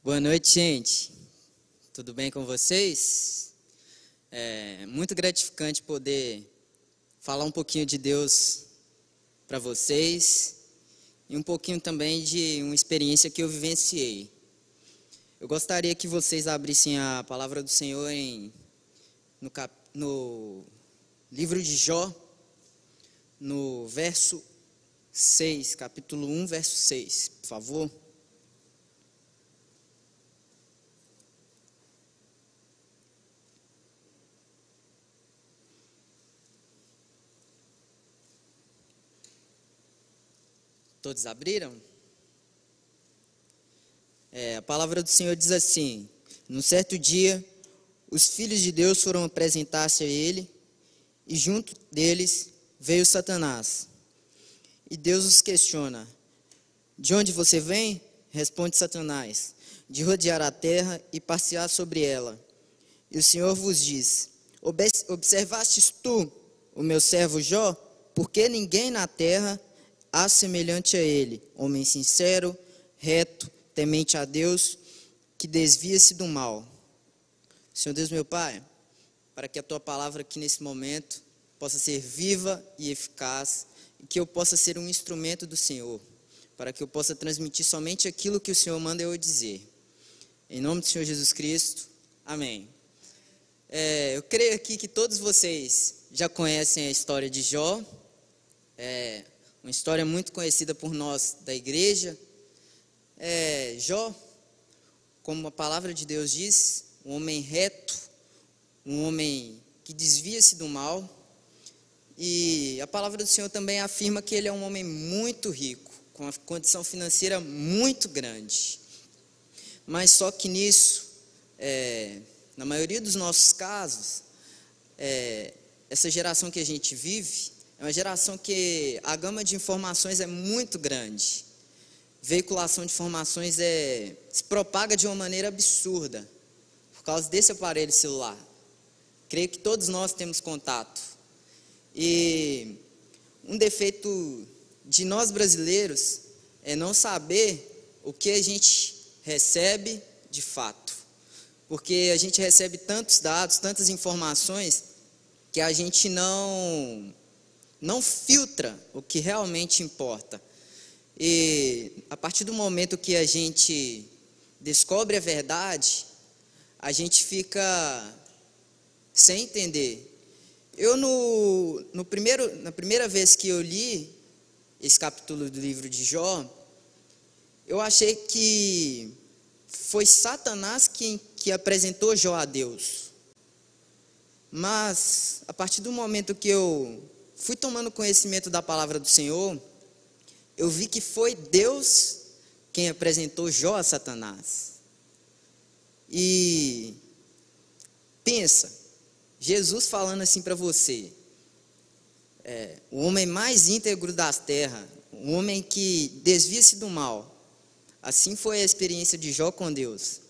Boa noite, gente. Tudo bem com vocês? É muito gratificante poder falar um pouquinho de Deus para vocês e um pouquinho também de uma experiência que eu vivenciei. Eu gostaria que vocês abrissem a palavra do Senhor no livro de Jó, no verso 6, capítulo 1, verso 6, por favor. Todos abriram? A palavra do Senhor diz assim: num certo dia, os filhos de Deus foram apresentar-se a ele, e junto deles veio Satanás. E Deus os questiona: de onde você vem? Responde Satanás: de rodear a terra e passear sobre ela. E o Senhor vos diz: observastes tu o meu servo Jó? Porque ninguém na terra há semelhante a ele, homem sincero, reto, temente a Deus, que desvia-se do mal. Senhor Deus, meu Pai, para que a Tua palavra aqui nesse momento possa ser viva e eficaz, e que eu possa ser um instrumento do Senhor, para que eu possa transmitir somente aquilo que o Senhor manda eu dizer. Em nome do Senhor Jesus Cristo, amém. Eu creio aqui que todos vocês já conhecem a história de Jó, uma história muito conhecida por nós da igreja. Jó, como a palavra de Deus diz, um homem reto, um homem que desvia-se do mal, e a palavra do Senhor também afirma que ele é um homem muito rico, com uma condição financeira muito grande. Mas só que nisso, na maioria dos nossos casos, essa geração que a gente vive, é uma geração que a gama de informações é muito grande. Veiculação de informações se propaga de uma maneira absurda, por causa desse aparelho celular. Creio que todos nós temos contato. E um defeito de nós brasileiros é não saber o que a gente recebe de fato. Porque a gente recebe tantos dados, tantas informações, que a gente não filtra o que realmente importa. E a partir do momento que a gente descobre a verdade, a gente fica sem entender. Eu, na primeira vez que eu li esse capítulo do livro de Jó, eu achei que foi Satanás que apresentou Jó a Deus. Mas, a partir do momento que eu fui tomando conhecimento da palavra do Senhor, eu vi que foi Deus quem apresentou Jó a Satanás. E pensa, Jesus falando assim para você, o homem mais íntegro das terras, um homem que desvia-se do mal. Assim foi a experiência de Jó com Deus.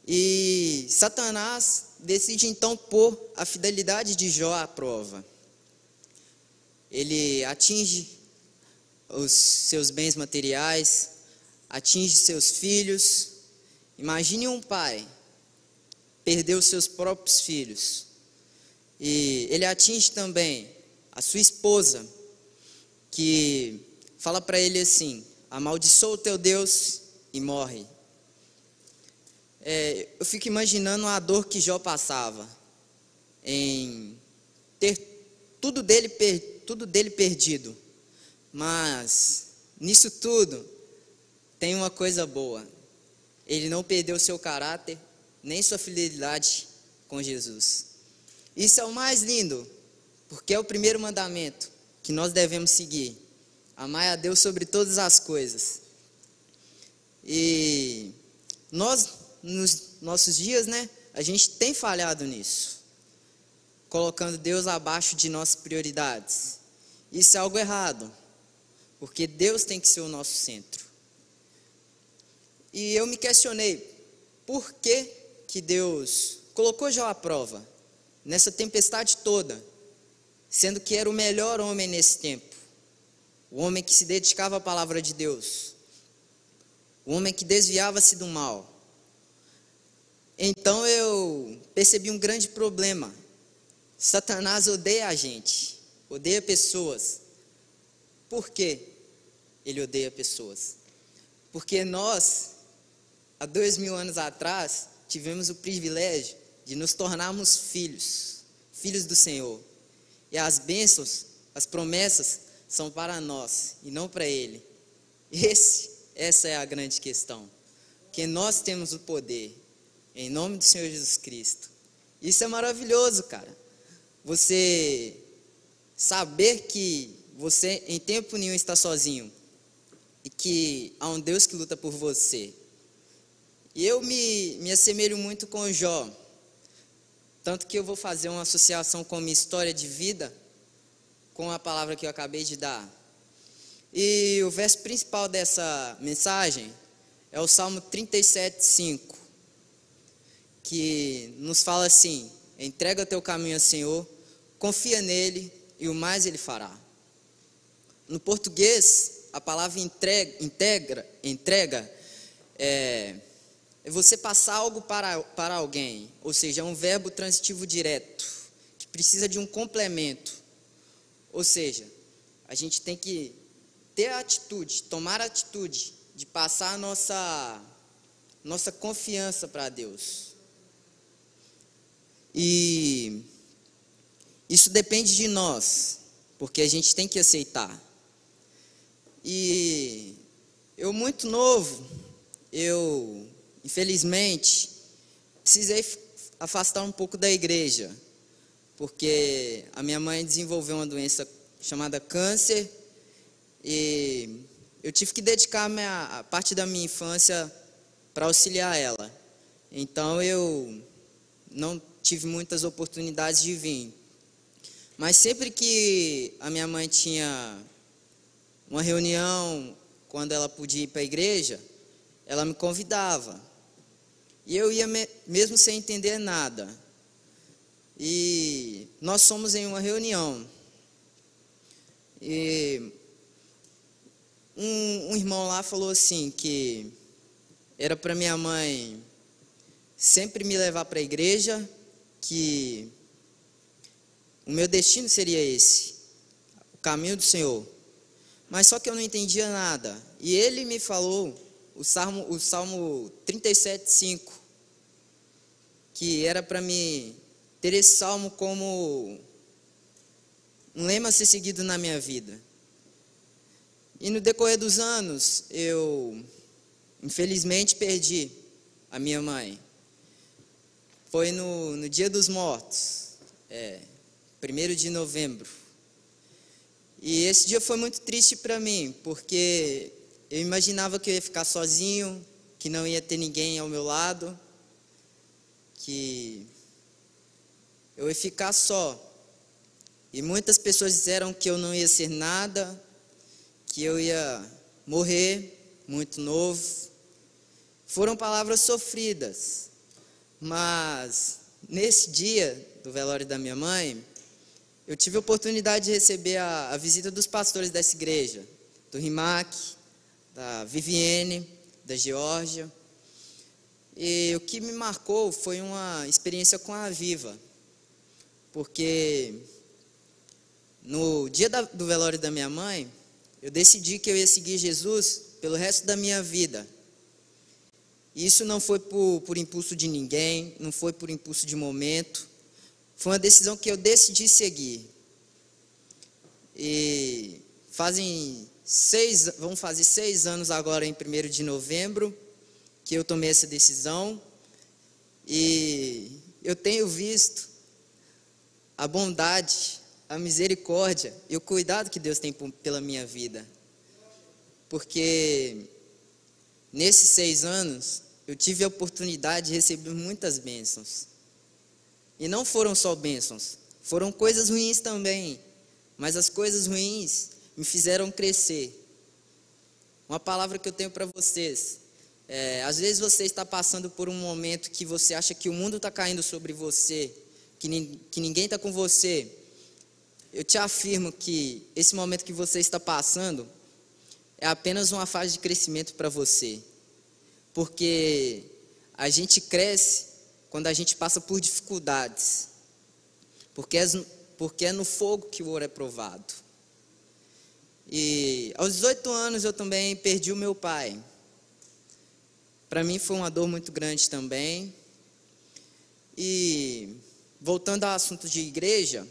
E Satanás decide então pôr a fidelidade de Jó à prova. Ele atinge os seus bens materiais, atinge seus filhos. Imagine um pai perder os seus próprios filhos. E ele atinge também a sua esposa, que fala para ele assim: amaldiçoa o teu Deus e morre. Eu fico imaginando a dor que Jó passava em ter tudo dele perdido. Mas nisso tudo tem uma coisa boa: ele não perdeu seu caráter nem sua fidelidade com Jesus. Isso é o mais lindo, porque é o primeiro mandamento que nós devemos seguir: amar a Deus sobre todas as coisas. E nós, nos nossos dias, a gente tem falhado nisso, colocando Deus abaixo de nossas prioridades. Isso é algo errado, porque Deus tem que ser o nosso centro. E eu me questionei, por que Deus colocou Jó à prova, nessa tempestade toda, sendo que era o melhor homem nesse tempo, o homem que se dedicava à palavra de Deus, o homem que desviava-se do mal. Então eu percebi um grande problema. Satanás odeia a gente, odeia pessoas. Por quê ele odeia pessoas? Porque nós, há 2000 anos atrás, tivemos o privilégio de nos tornarmos filhos do Senhor. E as bênçãos, as promessas, são para nós e não para Ele. Essa é a grande questão. Que nós temos o poder, em nome do Senhor Jesus Cristo. Isso é maravilhoso, cara. Você saber que você em tempo nenhum está sozinho e que há um Deus que luta por você. E eu me assemelho muito com o Jó, tanto que eu vou fazer uma associação com a minha história de vida, com a palavra que eu acabei de dar. E o verso principal dessa mensagem é o Salmo 37:5, que nos fala assim: entrega teu caminho ao Senhor, confia nele e o mais ele fará. No português, a palavra entrega é você passar algo para alguém, ou seja, é um verbo transitivo direto, que precisa de um complemento. Ou seja, a gente tem que ter a atitude, tomar a atitude de passar a nossa confiança para Deus. E isso depende de nós, porque a gente tem que aceitar. E eu muito novo, infelizmente, precisei afastar um pouco da igreja, porque a minha mãe desenvolveu uma doença chamada câncer e eu tive que dedicar a parte da minha infância para auxiliar ela. Então eu não tive muitas oportunidades de vir. Mas sempre que a minha mãe tinha uma reunião, quando ela podia ir para a igreja, ela me convidava. E eu ia mesmo sem entender nada. E nós fomos em uma reunião. E um irmão lá falou assim, que era para minha mãe sempre me levar para a igreja, que o meu destino seria esse, o caminho do Senhor. Mas só que eu não entendia nada. E ele me falou o Salmo 37:5, que era para mim ter esse salmo como um lema a ser seguido na minha vida. E no decorrer dos anos, eu infelizmente perdi a minha mãe. Foi no Dia dos Mortos, 1º de novembro. E esse dia foi muito triste para mim, porque eu imaginava que eu ia ficar sozinho, que não ia ter ninguém ao meu lado, que eu ia ficar só. E muitas pessoas disseram que eu não ia ser nada, que eu ia morrer muito novo. Foram palavras sofridas, mas nesse dia do velório da minha mãe, eu tive a oportunidade de receber a visita dos pastores dessa igreja, do Rimac, da Viviane, da Geórgia. E o que me marcou foi uma experiência com a Viva, porque no dia do velório da minha mãe, eu decidi que eu ia seguir Jesus pelo resto da minha vida. E isso não foi por impulso de ninguém, não foi por impulso de momento, foi uma decisão que eu decidi seguir. E vão fazer 6 anos agora em 1º de novembro, que eu tomei essa decisão. E eu tenho visto a bondade, a misericórdia e o cuidado que Deus tem pela minha vida. Porque nesses 6 anos, eu tive a oportunidade de receber muitas bênçãos. E não foram só bênçãos, foram coisas ruins também. Mas as coisas ruins me fizeram crescer. Uma palavra que eu tenho para vocês. Às vezes você está passando por um momento que você acha que o mundo está caindo sobre você, que ninguém está com você. Eu te afirmo que esse momento que você está passando é apenas uma fase de crescimento para você. porque a gente cresce quando a gente passa por dificuldades, porque é no fogo que o ouro é provado. E aos 18 anos eu também perdi o meu pai. Para mim foi uma dor muito grande também. E voltando ao assunto de igreja,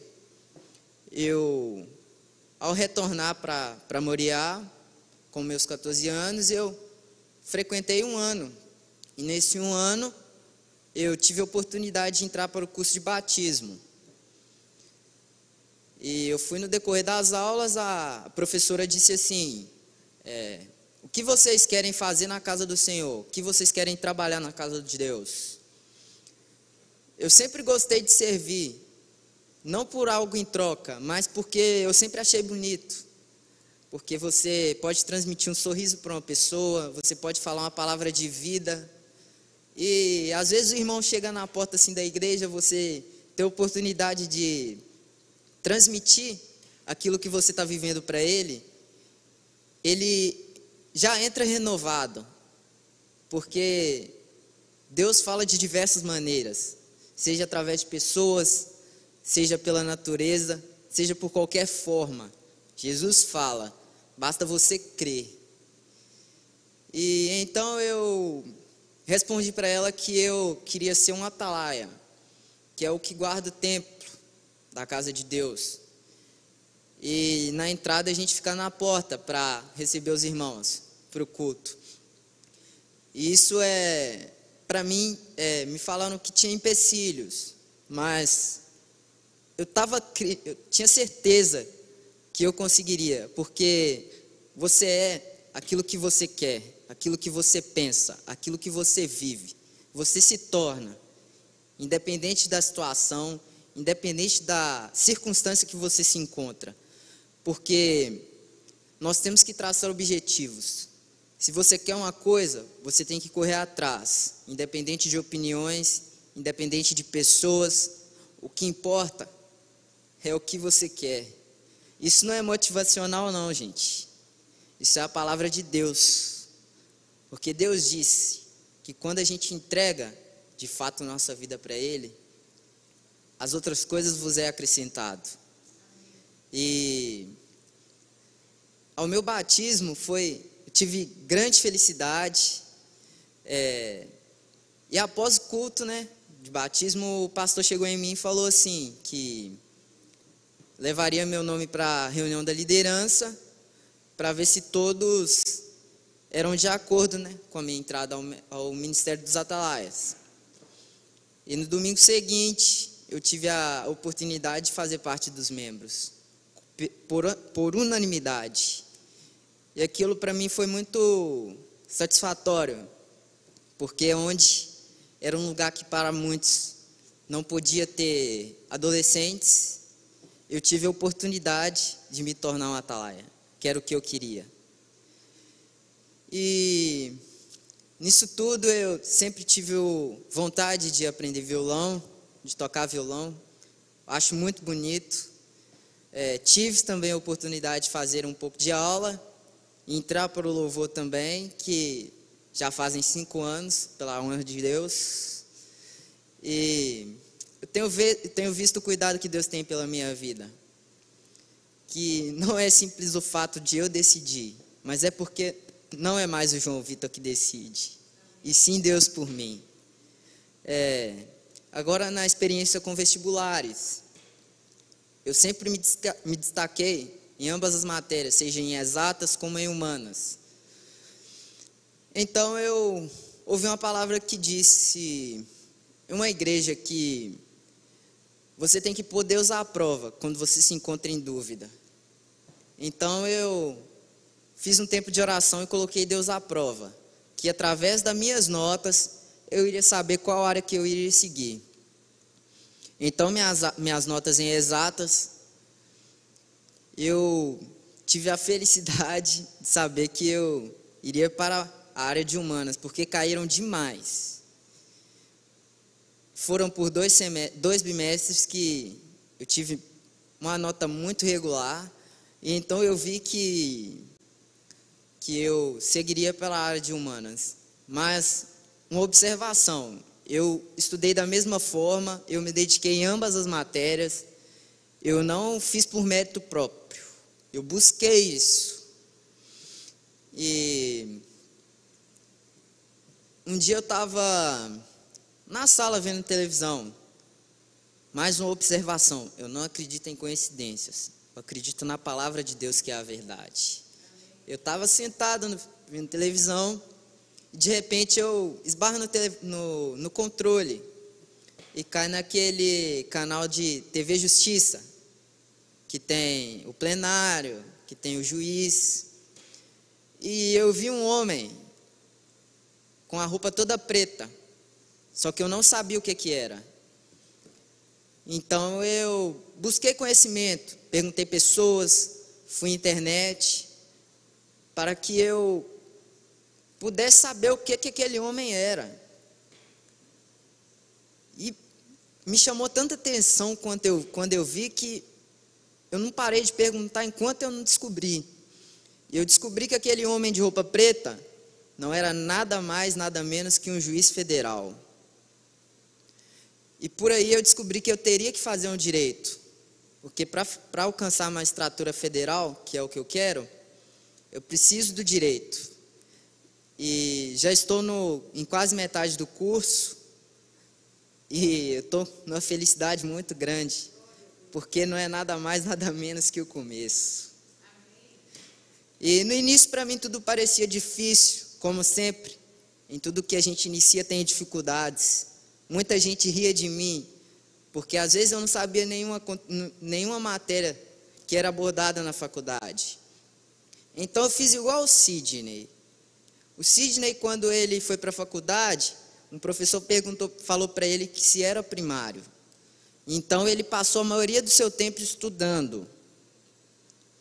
ao retornar para Moriá, com meus 14 anos, eu frequentei um ano. E nesse um ano, eu tive a oportunidade de entrar para o curso de batismo. E eu fui no decorrer das aulas, a professora disse assim, o que vocês querem fazer na casa do Senhor? O que vocês querem trabalhar na casa de Deus? Eu sempre gostei de servir, não por algo em troca, mas porque eu sempre achei bonito. Porque você pode transmitir um sorriso para uma pessoa, você pode falar uma palavra de vida. E às vezes o irmão chega na porta assim da igreja, você tem a oportunidade de transmitir aquilo que você está vivendo para ele já entra renovado, porque Deus fala de diversas maneiras, seja através de pessoas, seja pela natureza, seja por qualquer forma. Jesus fala, basta você crer. E então eu respondi para ela que eu queria ser um atalaia, que é o que guarda o templo da casa de Deus. E na entrada a gente fica na porta para receber os irmãos para o culto. E isso para mim, me falaram que tinha empecilhos, mas eu tinha certeza que eu conseguiria, porque você é aquilo que você quer, aquilo que você pensa, aquilo que você vive. Você se torna, independente da situação, independente da circunstância que você se encontra, porque nós temos que traçar objetivos. Se você quer uma coisa, você tem que correr atrás, independente de opiniões, independente de pessoas. O que importa é o que você quer. Isso não é motivacional não, gente. Isso é a palavra de Deus. Porque Deus disse que quando a gente entrega de fato nossa vida para Ele, as outras coisas vos é acrescentado. E ao meu batismo eu tive grande felicidade. E após o culto, de batismo, o pastor chegou em mim e falou assim, que levaria meu nome para a reunião da liderança, para ver se todos eram de acordo, com a minha entrada ao Ministério dos Atalaias. E no domingo seguinte, eu tive a oportunidade de fazer parte dos membros, por unanimidade. E aquilo para mim foi muito satisfatório, porque onde era um lugar que para muitos não podia ter adolescentes, eu tive a oportunidade de me tornar um atalaia, que era o que eu queria. E nisso tudo eu sempre tive vontade de aprender violão, de tocar violão. Acho muito bonito. Tive também a oportunidade de fazer um pouco de aula, entrar para o louvor também, que já fazem 5 anos, pela honra de Deus. E eu tenho visto o cuidado que Deus tem pela minha vida, que não é simples o fato de eu decidir, mas é porque não é mais o João Vitor que decide, e sim Deus por mim. Agora na experiência com vestibulares, eu sempre me destaquei em ambas as matérias, seja em exatas como em humanas. Então eu ouvi uma palavra que disse em uma igreja que você tem que pôr Deus à prova quando você se encontra em dúvida. Então eu fiz um tempo de oração e coloquei Deus à prova, que através das minhas notas eu iria saber qual área que eu iria seguir. Então minhas notas em exatas, eu tive a felicidade de saber que eu iria para a área de humanas, porque caíram demais. Foram por 2 bimestres que eu tive uma nota muito regular, e então eu vi que eu seguiria pela área de humanas. Mas uma observação, eu estudei da mesma forma, eu me dediquei em ambas as matérias, eu não fiz por mérito próprio, eu busquei isso. E um dia eu estava na sala vendo televisão. Mais uma observação, eu não acredito em coincidências, eu acredito na palavra de Deus que é a verdade. Eu estava sentado vendo televisão, e de repente eu esbarro no controle e cai naquele canal de TV Justiça, que tem o plenário, que tem o juiz, e eu vi um homem com a roupa toda preta, só que eu não sabia o que era. Então eu busquei conhecimento, perguntei pessoas, fui à internet, para que eu pudesse saber o que aquele homem era. E me chamou tanta atenção quando eu vi que eu não parei de perguntar enquanto eu não descobri. E eu descobri que aquele homem de roupa preta não era nada mais, nada menos que um juiz federal. E por aí eu descobri que eu teria que fazer um direito, porque para alcançar a magistratura federal, que é o que eu quero, eu preciso do direito. E já estou em quase metade do curso, e eu estou numa felicidade muito grande, porque não é nada mais, nada menos que o começo. E no início para mim tudo parecia difícil, como sempre, em tudo que a gente inicia tem dificuldades. Muita gente ria de mim, porque às vezes eu não sabia nenhuma matéria que era abordada na faculdade. Então eu fiz igual o Sidney. O Sidney, quando ele foi para a faculdade, um professor falou para ele que se era primário. Então ele passou a maioria do seu tempo estudando.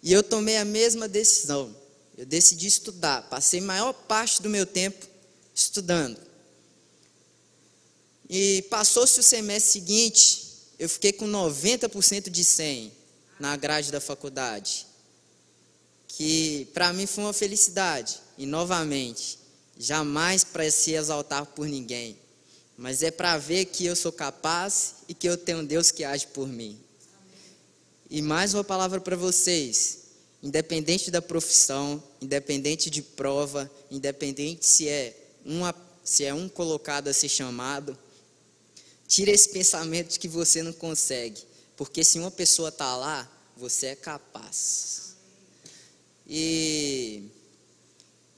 E eu tomei a mesma decisão. Eu decidi estudar, passei a maior parte do meu tempo estudando. E passou-se o semestre seguinte, eu fiquei com 90% de 100 na grade da faculdade, que para mim foi uma felicidade. E novamente, jamais para se exaltar por ninguém, mas é para ver que eu sou capaz e que eu tenho um Deus que age por mim. E mais uma palavra para vocês, independente da profissão, independente de prova, independente se é um colocado a ser chamado, tira esse pensamento de que você não consegue, porque se uma pessoa está lá, você é capaz.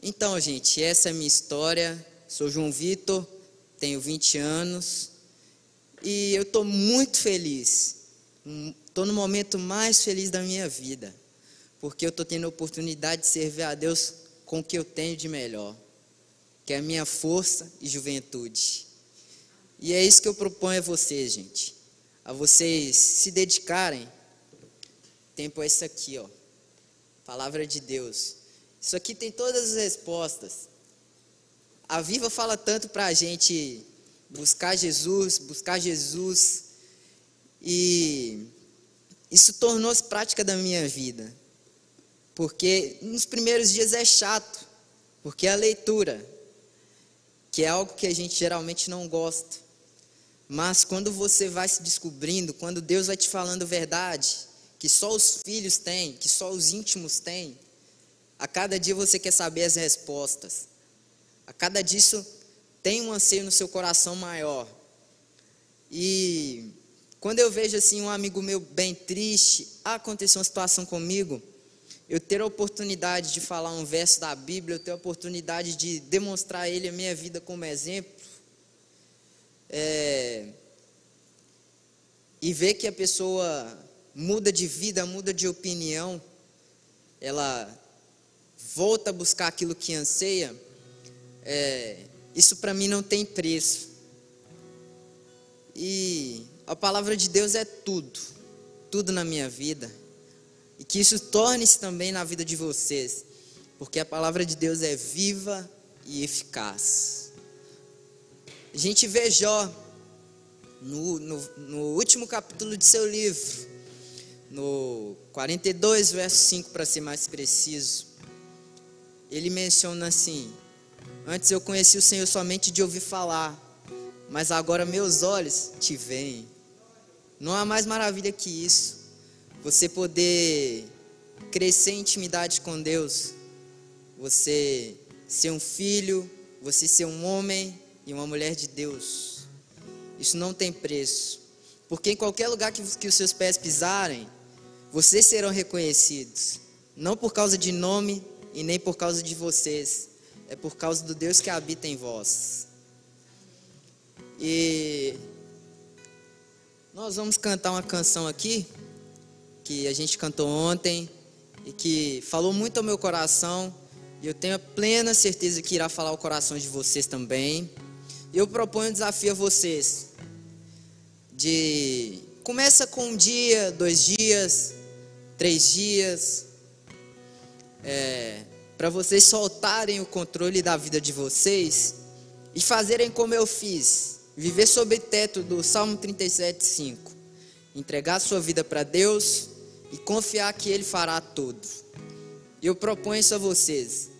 Então, gente, essa é a minha história. Sou João Vitor, tenho 20 anos e eu estou muito feliz. Estou no momento mais feliz da minha vida, porque eu estou tendo a oportunidade de servir a Deus com o que eu tenho de melhor, que é a minha força e juventude. E é isso que eu proponho a vocês, gente, a vocês se dedicarem. O tempo é isso aqui, ó, palavra de Deus. Isso aqui tem todas as respostas. A Viva fala tanto para a gente buscar Jesus, e isso tornou-se prática da minha vida, porque nos primeiros dias é chato, porque é a leitura, que é algo que a gente geralmente não gosta, mas quando você vai se descobrindo, quando Deus vai te falando verdade, que só os filhos têm, que só os íntimos têm, a cada dia você quer saber as respostas, a cada dia isso tem um anseio no seu coração maior. E quando eu vejo assim um amigo meu bem triste, aconteceu uma situação comigo, eu ter a oportunidade de falar um verso da Bíblia, eu ter a oportunidade de demonstrar a ele a minha vida como exemplo, e ver que a pessoa muda de vida, muda de opinião, ela volta a buscar aquilo que anseia, isso para mim não tem preço. E a palavra de Deus é tudo na minha vida, e que isso torne-se também na vida de vocês, porque a palavra de Deus é viva e eficaz. A gente vê Jó no último capítulo de seu livro, no 42, verso 5, para ser mais preciso. Ele menciona assim: Antes eu conheci o Senhor somente de ouvir falar, mas agora meus olhos te veem. Não há mais maravilha que isso. Você poder crescer em intimidade com Deus, você ser um filho, você ser um homem e uma mulher de Deus. Isso não tem preço, porque em qualquer lugar que os seus pés pisarem, vocês serão reconhecidos, não por causa de nome e nem por causa de vocês, é por causa do Deus que habita em vós. E nós vamos cantar uma canção aqui, que a gente cantou ontem, e que falou muito ao meu coração, e eu tenho a plena certeza que irá falar ao coração de vocês também. Eu proponho um desafio a vocês, começa com 1 dia, 2 dias, 3 dias, para vocês soltarem o controle da vida de vocês, e fazerem como eu fiz, viver sob o teto do Salmo 37:5, entregar sua vida para Deus, e confiar que Ele fará tudo. Eu proponho isso a vocês,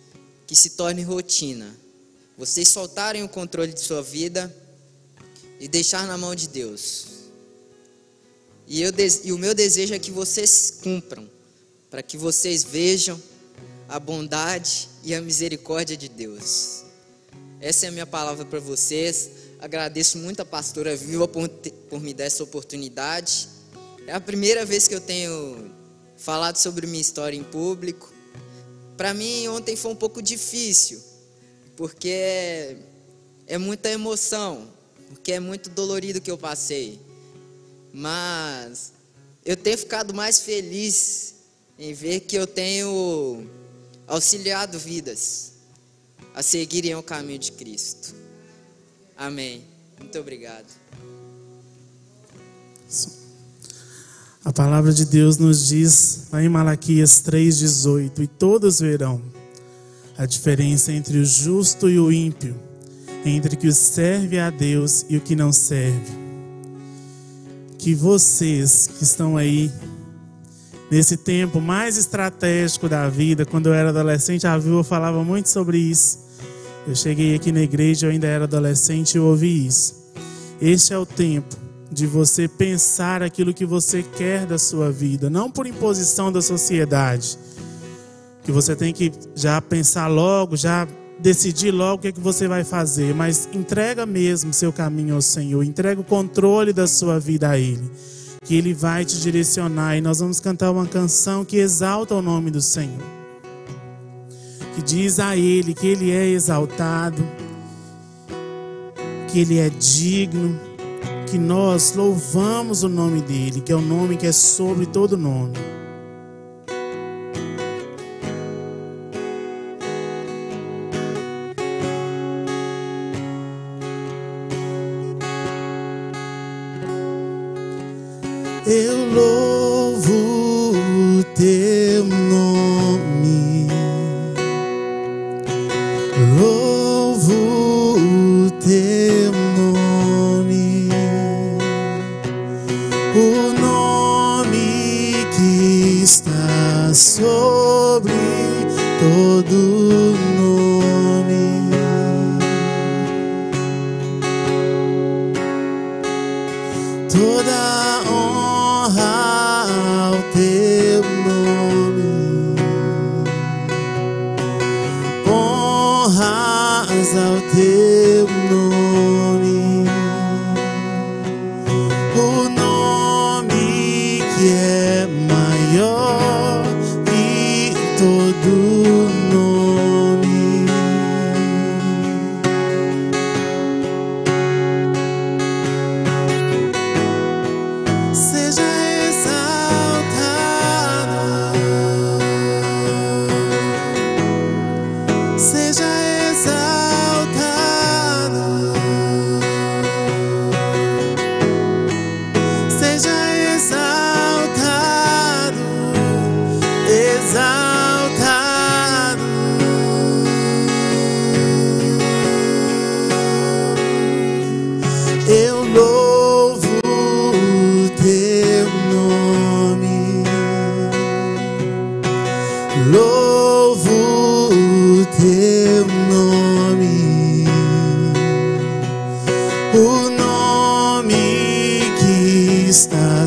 que se torne rotina, vocês soltarem o controle de sua vida e deixar na mão de Deus. E o meu desejo é que vocês cumpram, para que vocês vejam a bondade e a misericórdia de Deus. Essa é a minha palavra para vocês. Agradeço muito a pastora Viva por me dar essa oportunidade. É a primeira vez que eu tenho falado sobre minha história em público. Para mim ontem foi um pouco difícil, porque é muita emoção, porque é muito dolorido o que eu passei. Mas eu tenho ficado mais feliz em ver que eu tenho auxiliado vidas a seguirem o caminho de Cristo. Amém. Muito obrigado. A palavra de Deus nos diz, lá em Malaquias 3:18, e todos verão a diferença entre o justo e o ímpio, entre o que serve a Deus e o que não serve. Que vocês que estão aí, nesse tempo mais estratégico da vida, quando eu era adolescente, a Viva falava muito sobre isso. Eu cheguei aqui na igreja, eu ainda era adolescente e eu ouvi isso. Este é o tempo de você pensar aquilo que você quer da sua vida, não por imposição da sociedade, que você tem que já pensar logo, já decidir logo o que é que você vai fazer, mas entrega mesmo seu caminho ao Senhor, entrega o controle da sua vida a Ele, que Ele vai te direcionar. E nós vamos cantar uma canção que exalta o nome do Senhor, que diz a Ele que Ele é exaltado, que Ele é digno, que nós louvamos o nome dEle, que é o nome que é sobre todo nome. Eu louvo o teu nome, louvo o teu nome, o nome que está sobre todo nome. Toda honra ao teu nome, honras ao teu nome, o nome que é maior que todo nome. Seja exaltado, seja exaltado,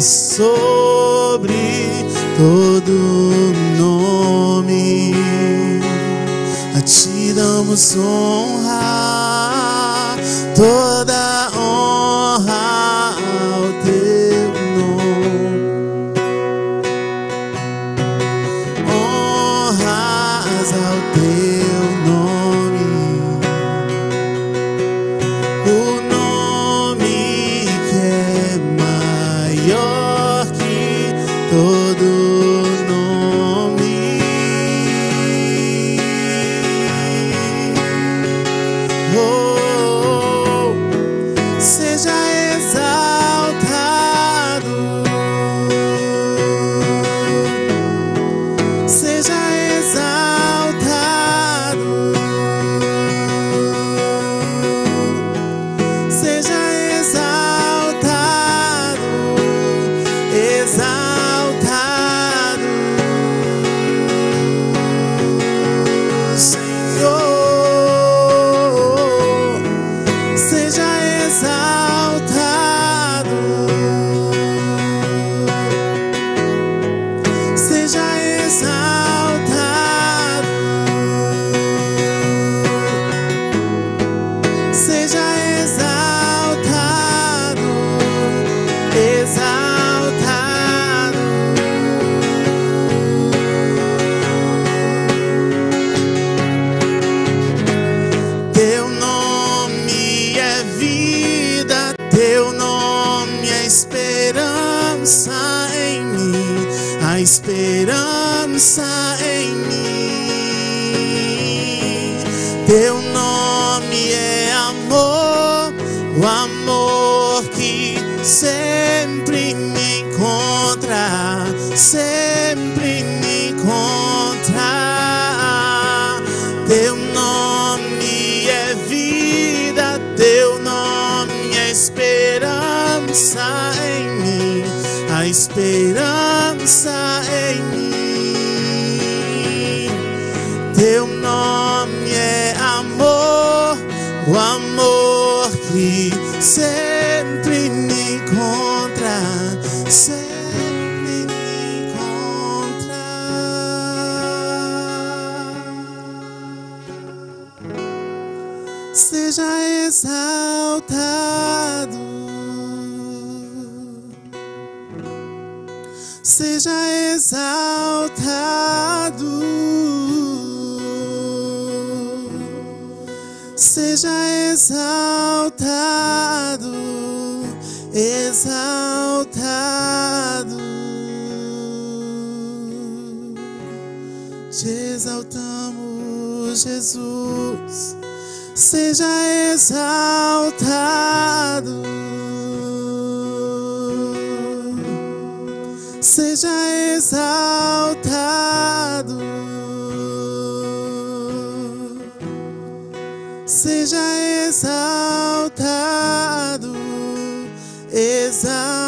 sobre todo nome. A ti damos honra, toda honra ao teu nome. Honras ao teu nome, o nome que é maior que todo nome. Oh, seja exaltado, seja exaltado, seja exaltado, exaltado, Senhor, seja exaltado, seja exaltado, seja exaltado, exaltado. Teu nome é vida, teu nome é esperança em mim, a esperança em mim. Teu nome é amor, o amor que sempre me encontra, sempre me encontra. Teu nome é vida, teu nome é esperança em mim, a esperança em mim. Teu nome é amor, o amor que sempre me encontra, sempre me encontra. Seja exaltado, seja exaltado, seja exaltado, exaltado. Te exaltamos, Jesus. Seja exaltado, seja exaltado, seja exaltado, exaltado.